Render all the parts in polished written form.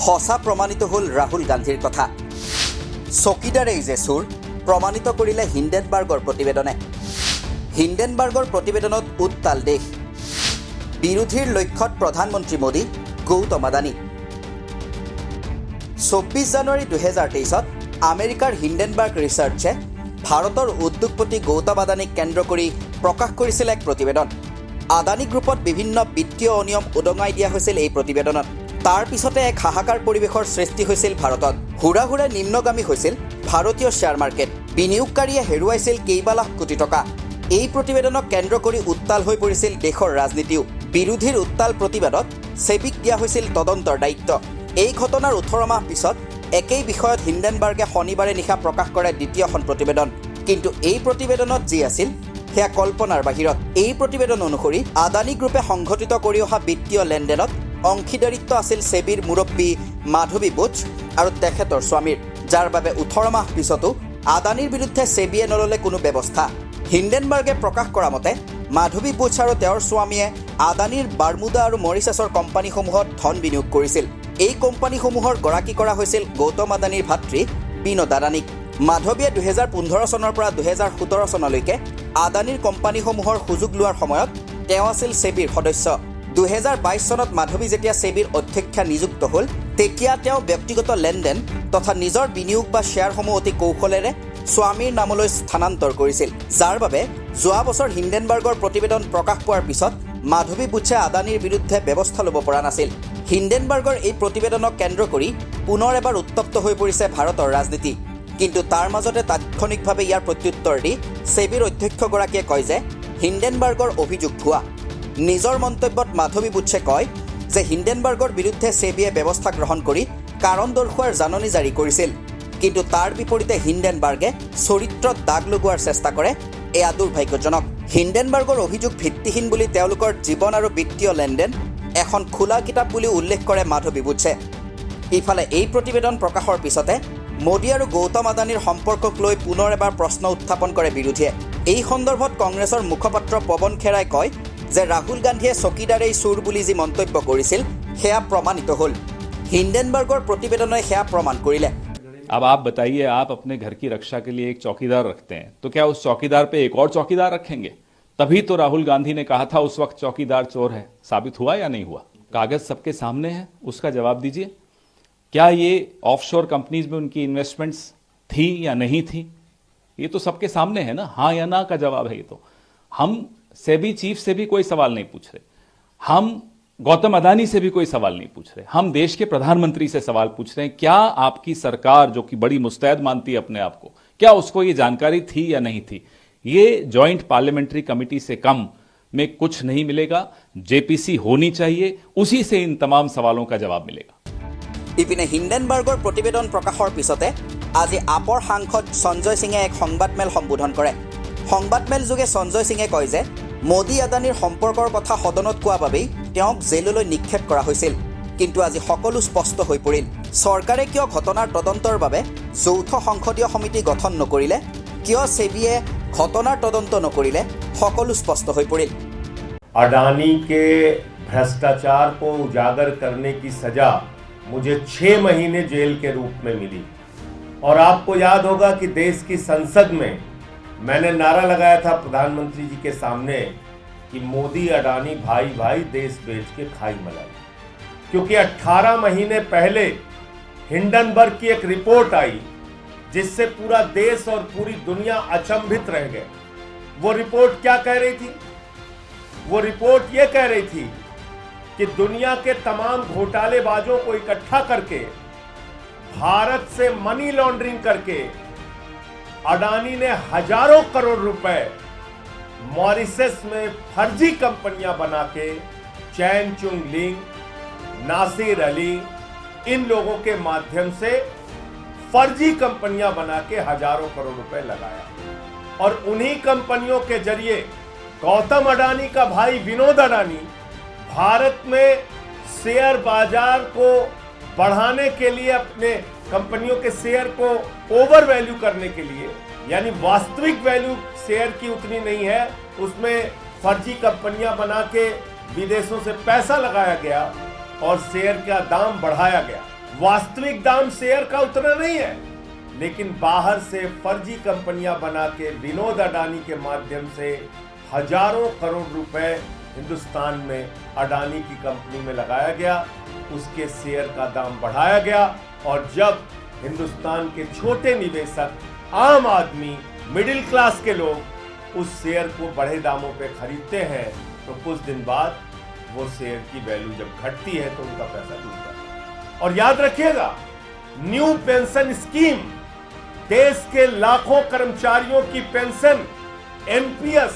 সঁচা প্ৰমাণিত হ'ল ৰাহুল গান্ধীৰ কথা। চকীদাৰেই যে চোৰ প্ৰমাণিত কৰিলে হিণ্ডেনবাৰ্গৰ প্ৰতিবেদনে। হিণ্ডেনবাৰ্গৰ প্ৰতিবেদনত উত্তাল দেশ। বিৰোধীৰ লক্ষ্যত প্ৰধানমন্ত্ৰী মোদী, গৌতম আদানী। 24 জানুৱাৰী 2023 আমেৰিকাৰ হিণ্ডেনবাৰ্গ ৰিচাৰ্চে ভাৰতৰ উদ্যোগপতি গৌতম আদানীক কেন্দ্ৰ কৰি প্ৰকাশ কৰিছিল এক প্ৰতিবেদন। আদানী গ্ৰুপত বিভিন্ন বিত্তীয় অনিয়ম উদঙাই দিয়া হৈছিল এই প্ৰতিবেদনত। তাৰ পিছতে এক হাহাকাৰ পৰিৱেশৰ সৃষ্টি হৈছিল ভাৰতত। হুৰা হুৰা নিম্নগামী হৈছিল ভাৰতীয় শ্বেয়াৰ মাৰ্কেট। বিনিয়োগকাৰীয়ে হেৰুৱাইছিল কেইবা লাখ কোটি টকা। এই প্ৰতিবেদনক কেন্দ্ৰ কৰি উত্তাল হৈ পৰিছিল দেশৰ ৰাজনীতিও। বিৰোধীৰ উত্তাল প্ৰতিবাদত সেবিক দিয়া হৈছিল তদন্তৰ দায়িত্ব। এই ঘটনাৰ 18 মাহ পিছত একেই বিষয়ত হিণ্ডেনবাৰ্গে শনিবাৰে নিশা প্ৰকাশ কৰে দ্বিতীয়খন প্ৰতিবেদন। কিন্তু এই প্ৰতিবেদনত যি আছিল সেয়া কল্পনাৰ বাহিৰত। এই প্ৰতিবেদন অনুসৰি আদানী গ্ৰুপে সংঘটিত কৰি অহা বিত্তীয় লেনদেনত অংশীদাৰিত্ব আছিল সেবিৰ মুৰব্বী মাধৱী বুচ আৰু তেখেতৰ স্বামীৰ, যাৰ বাবে 18 মাহ পিছতো আদানীৰ বিৰুদ্ধে সেবিয়ে নললে কোনো ব্যৱস্থা। হিণ্ডেনবাৰ্গে প্ৰকাশ কৰা মতে মাধৱী বুচ আৰু তেওঁৰ স্বামীয়ে আদানীৰ বাৰ্মুডা আৰু মৰিচাছৰ কোম্পানীসমূহত ধন বিনিয়োগ কৰিছিল। এই কোম্পানীসমূহৰ গৰাকী কৰা হৈছিল গৌতম আদানীৰ ভাতৃ বিনোদ আদানীক। মাধৱীয়ে 2015 চনৰ পৰা 2017 চনলৈকে আদানীৰ কোম্পানীসমূহৰ সুযোগ লোৱাৰ সময়ত তেওঁ আছিল সেবিৰ সদস্য। 2022 চনত মাধৱী যেতিয়া সেবিৰ অধ্যক্ষা নিযুক্ত হ'ল, তেতিয়া তেওঁ ব্যক্তিগত লেনদেন তথা নিজৰ বিনিয়োগ বা শ্বেয়াৰসমূহ অতি কৌশলেৰে স্বামীৰ নামলৈ স্থানান্তৰ কৰিছিল, যাৰ বাবে যোৱা বছৰ হিণ্ডেনবাৰ্গৰ প্ৰতিবেদন প্ৰকাশ পোৱাৰ পিছত মাধৱী বুচে আদানীৰ বিৰুদ্ধে ব্যৱস্থা ল'ব পৰা নাছিল। হিণ্ডেনবাৰ্গৰ এই প্ৰতিবেদনক কেন্দ্ৰ কৰি পুনৰ এবাৰ উত্তপ্ত হৈ পৰিছে ভাৰতৰ ৰাজনীতি। কিন্তু তাৰ মাজতে তাৎক্ষণিকভাৱে ইয়াৰ প্ৰত্যুত্তৰ দি সেবিৰ অধ্যক্ষগৰাকীয়ে কয় যে হিণ্ডেনবাৰ্গৰ অভিযোগ ভুৱা। নিজৰ মন্তব্যত মাধৱী বুচে কয় যে হিণ্ডেনবাৰ্গৰ বিৰুদ্ধে সেবিয়ে ব্যৱস্থা গ্ৰহণ কৰি কাৰণ দৰ্শোৱাৰ জাননী জাৰি কৰিছিল। কিন্তু তাৰ বিপৰীতে হিণ্ডেনবাৰ্গে চৰিত্ৰত দাগ লগোৱাৰ চেষ্টা কৰে। এয়া দুৰ্ভাগ্যজনক। হিণ্ডেনবাৰ্গৰ অভিযোগ ভিত্তিহীন বুলি তেওঁলোকৰ জীৱন আৰু বিত্তীয় লেনদেন এখন খোলা কিতাপ বুলি উল্লেখ কৰে মাধৱী বুচে। ইফালে এই প্ৰতিবেদন প্ৰকাশৰ পিছতে মোদী আৰু গৌতম আদানীৰ সম্পৰ্কক লৈ পুনৰ এবাৰ প্ৰশ্ন উত্থাপন কৰে বিৰোধীয়ে। এই সন্দৰ্ভত কংগ্ৰেছৰ মুখপাত্ৰ পৱন খেৰাই কয় যে ৰাহুল গান্ধীয়ে চকীদাৰেই চোৰ বুলি যি মন্তব্য কৰিছিল সেয়া প্ৰমাণিত হ'ল। হিণ্ডেনবাৰ্গৰ প্ৰতিবেদনে সেয়া প্ৰমাণ কৰিলে। अब आप बताइए, आप अपने घर की रक्षा के लिए एक चौकीदार रखते हैं, तो क्या उस चौकीदार पे एक और चौकीदार रखेंगे? तभी तो राहुल गांधी ने कहा था उस वक्त चौकीदार चोर है। साबित हुआ या नहीं हुआ? कागज सबके सामने है, उसका जवाब दीजिए। क्या ये ऑफशोर कंपनीज में उनकी इन्वेस्टमेंट्स थी या नहीं थी? ये तो सबके सामने है ना, हाँ या ना का जवाब है। ये तो हम सेबी चीफ से भी कोई सवाल नहीं पूछ रहे, हम गौतम अदानी से भी कोई सवाल नहीं पूछ रहे, हम देश के प्रधानमंत्री से सवाल पूछ रहे हैं। क्या आपकी सरकार, जो कि बड़ी मुस्तैद मानती है अपने आप को, क्या उसको ये जानकारी थी या नहीं थी? ये जॉइंट पार्लियामेंट्री कमेटी से कम में कुछ नहीं मिलेगा। जेपीसी होनी चाहिए, उसी से इन तमाम सवालों का जवाब मिलेगा। ইপিনে হিণ্ডেনবাৰ্গৰ প্ৰতিবেদন প্ৰকাশৰ পিছতে আজি আপৰ সাংসদ সঞ্জয় সিঙে এক সংবাদমেল সম্বোধন কৰে। সংবাদমেল যোগে সঞ্জয় সিঙে কয় যে মোদী আদানীৰ সম্পৰ্কৰ কথা সদনত কোৱা বাবেই তেওঁক জেললৈ নিক্ষেপ কৰা হৈছিল। কিন্তু আজি সকলো স্পষ্ট হৈ পৰিল। চৰকাৰে কিয় ঘটনাৰ তদন্তৰ বাবে যৌথ সংসদীয় সমিতি গঠন নকৰিলে, কিয় সেবিয়ে ঘটনাৰ তদন্ত নকৰিলে, সকলো স্পষ্ট হৈ পৰিল। अडानी के भ्रष्टाचार को उजागर करने की सजा मुझे 6 महीने जेल के रूप में मिली। और आपको याद होगा कि देश की संसद में मैंने नारा लगाया था प्रधानमंत्री जी के सामने कि मोदी अडानी भाई भाई देश बेच के खाई मलाई। क्योंकि 18 महीने पहले हिंडनबर्ग की एक रिपोर्ट आई जिससे पूरा देश और पूरी दुनिया अचंभित रह गए। वो रिपोर्ट क्या कह रही थी? वो रिपोर्ट ये कह रही थी कि दुनिया के तमाम घोटालेबाजों को इकट्ठा करके भारत से मनी लॉन्ड्रिंग करके अडानी ने हजारों करोड़ रुपए मॉरिशस में फर्जी कंपनियां बना के चैन चुंग लिंग, नासिर अली, इन लोगों के माध्यम से फर्जी कंपनियां बना के हजारों करोड़ रुपए लगाया। और उन्हीं कंपनियों के जरिए गौतम अडानी का भाई विनोद अडानी भारत में शेयर बाजार को बढ़ाने के लिए, अपने कंपनियों के शेयर को ओवर वैल्यू करने के लिए, यानी वास्तविक वैल्यू शेयर की उतनी नहीं है, उसमें फर्जी कंपनियां बना के विदेशों से पैसा लगाया गया और शेयर का दाम बढ़ाया गया। वास्तविक दाम शेयर का उतना नहीं है, लेकिन बाहर से फर्जी कंपनियां बना के विनोद अडानी के माध्यम से हजारों करोड़ रुपए हिंदुस्तान में अडानी की कंपनी में लगाया गया, उसके शेयर का दाम बढ़ाया गया। और जब हिंदुस्तान के छोटे निवेशक, आम आदमी, मिडिल क्लास के लोग उस शेयर को बड़े दामों पे खरीदते हैं, तो कुछ दिन बाद वो शेयर की वैल्यू जब घटती है तो उनका पैसा डूबता है। और याद रखिएगा, न्यू पेंशन स्कीम, देश के लाखों कर्मचारियों की पेंशन, एनपीएस,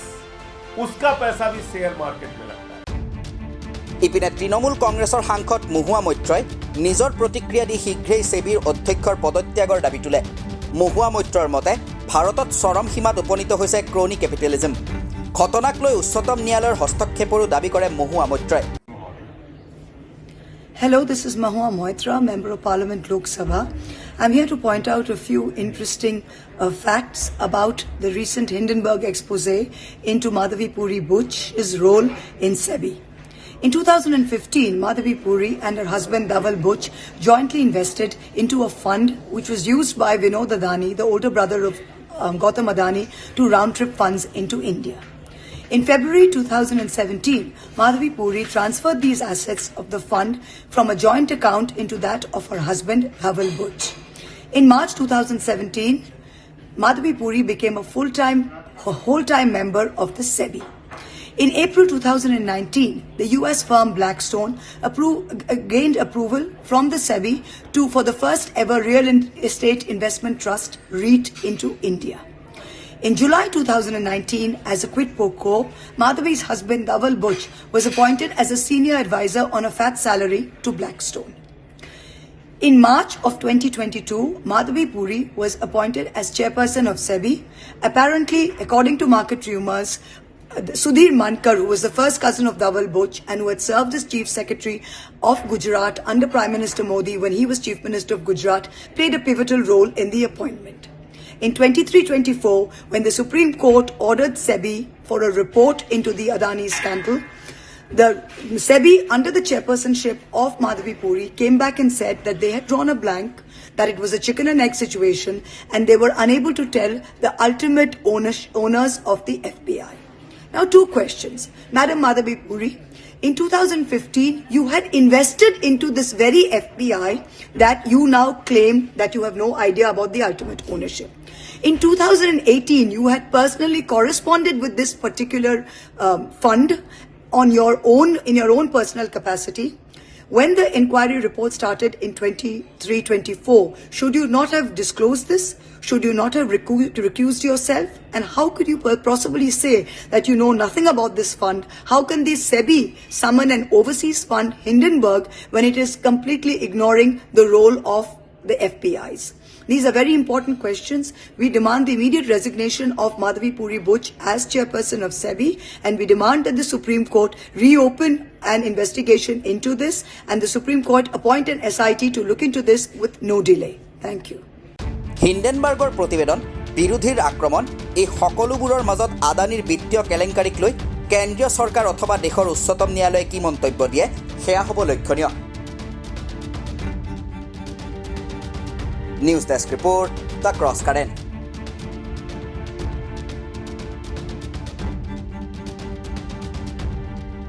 उसका पैसा भी शेयर मार्केट में लगता है। ইপিনে তৃণমূল কংগ্ৰেছৰ সাংসদ মহুৱা মৈত্ৰই নিজৰ প্ৰতিক্ৰিয়া দি শীঘ্ৰেই সেবিৰ অধ্যক্ষৰ পদত্যাগৰ দাবী তোলে। মহুৱা মৈত্ৰৰ মতে ভাৰতত চৰম সীমাত উপনীত হৈছে ক্ৰনি কেপিটেলিজম। ঘটনাক লৈ উচ্চতম ন্যায়ালয়ৰ হস্তক্ষেপৰো দাবী কৰে মহুৱা মৈত্ৰই। Hello, this is Mahua Moitra, Member of Parliament Lok Sabha. I'm here to point out a few interesting facts about the recent Hindenburg expose into Madhavi Puri Butch's role in SEBI. In 2015, Madhavi Puri and her husband Dhaval Butch jointly invested into a fund which was used by Vinod Adani, the older brother of Gautam Adani, to round-trip funds into India. In February 2017, Madhavi Puri transferred these assets of the fund from a joint account into that of her husband, Dhaval Butch. In March 2017, Madhavi Puri became a whole-time member of the SEBI. In April 2019, the US firm Blackstone gained approval from the SEBI for the first ever real estate investment trust REIT into India. In July 2019, as a quid pro quo, Madhavi's husband Dhaval Butch was appointed as a senior advisor on a fat salary to Blackstone. In March of 2022, Madhavi Puri was appointed as chairperson of SEBI. Apparently, according to market rumors, Sudhir Mankar, who was the first cousin of Dhaval Butch and who had served as Chief Secretary of Gujarat under Prime Minister Modi when he was Chief Minister of Gujarat, played a pivotal role in the appointment. In 23-24, when the Supreme Court ordered SEBI for a report into the Adani scandal, the SEBI, under the chairpersonship of Madhavi Puri, came back and said that they had drawn a blank, that it was a chicken and egg situation, and they were unable to tell the ultimate owners of the FBI. Now, two questions. Madam Madhavi Puri, in 2015, you had invested into this very FBI that you now claim that you have no idea about the ultimate ownership. In 2018, you had personally corresponded with this particular fund in your own personal capacity. When the inquiry report started in 23-24, should you not have disclosed this? Should you not have recused yourself? And how could you possibly say that you know nothing about this fund? How can the SEBI summon an overseas fund, Hindenburg, when it is completely ignoring the role of the FPIs? These are very important questions. We demand the immediate resignation of Madhavi Puri Butch as chairperson of SEBI, and we demand that the Supreme Court reopen an investigation into this and the Supreme Court appoint an SIT to look into this with no delay. Thank you. হিন্ডেনবাৰ্গৰ প্ৰতিবেদন, বিৰোধীৰ আক্ৰমণ, এই সকলোবোৰৰ মাজত আদানীৰ বিত্তীয় কেলেংকাৰীক লৈ কেন্দ্ৰীয় চৰকাৰ অথবা দেশৰ উচ্চতম ন্যায়ালয়ে কি মন্তব্য দিয়ে সেয়া হ'ব লক্ষণীয়। News desk report, the cross current.